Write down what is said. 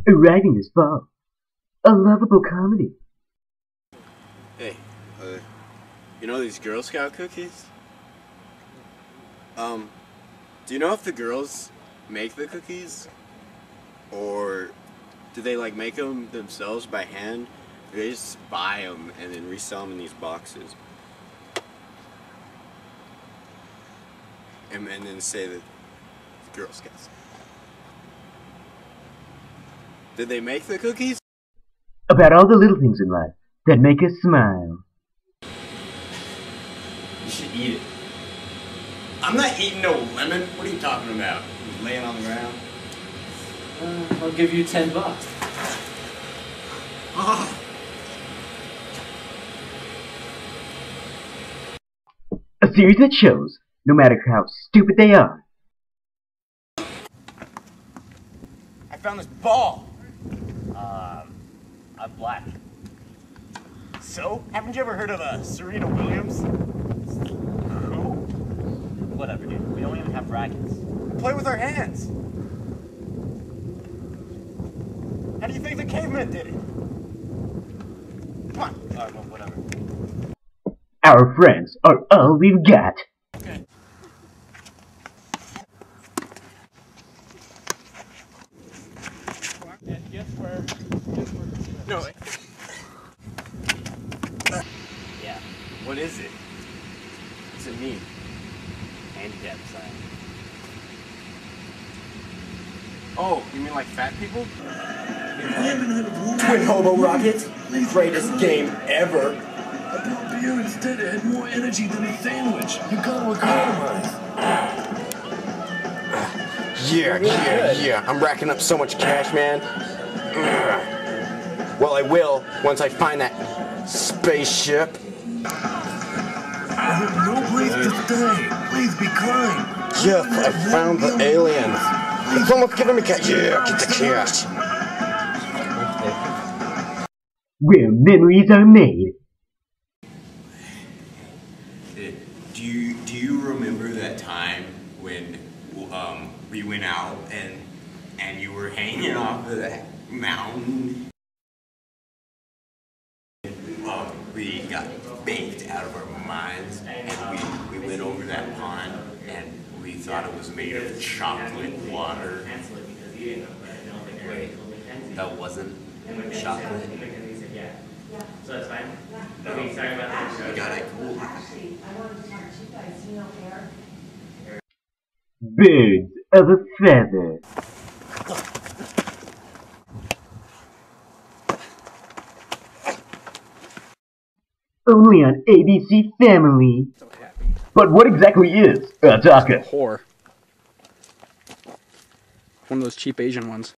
Arriving this fall, a lovable comedy. Hey, you know these Girl Scout cookies? Do you know if the girls make the cookies? Or do they like make them themselves by hand? Or they just buy them and then resell them in these boxes? And then say that the Girl Scouts. Did they make the cookies? About all the little things in life that make us smile. You should eat it. I'm not eating no lemon. What are you talking about? Just laying on the ground. I'll give you $10. Oh. A series that shows, no matter how stupid they are. I found this ball. I'm black. So, haven't you ever heard of Serena Williams? Who? Whatever, dude. We don't even have rackets. Play with our hands. How do you think the cavemen did it? Come on. Alright, well, whatever. Our friends are all we've got. Okay. No. Yeah. What is it? What's it mean? Handicap sign. Oh, you mean like fat people? Twin Hobo Rocket, greatest game ever. I brought beer instead. It had more energy than a sandwich. You gotta economize. Yeah. I'm racking up so much cash, man. Well, I will once I find that spaceship. No place to stay. Please be kind. Yes, I found the alien. It's almost giving me cash. Yeah, get the cash. Where memories are made. Do you remember that time when we went out and you were hanging off of that mountain? We got baked out of our minds, and we went over that pond, and we thought it was made of chocolate water. Wait, that wasn't chocolate? So that's fine? No. Okay, sorry about that. We got it cool. Actually, I wanted to talk to you guys, you know, Eric. Birds of a feather. Only on ABC Family. But what exactly is a taco? Whore. One of those cheap Asian ones.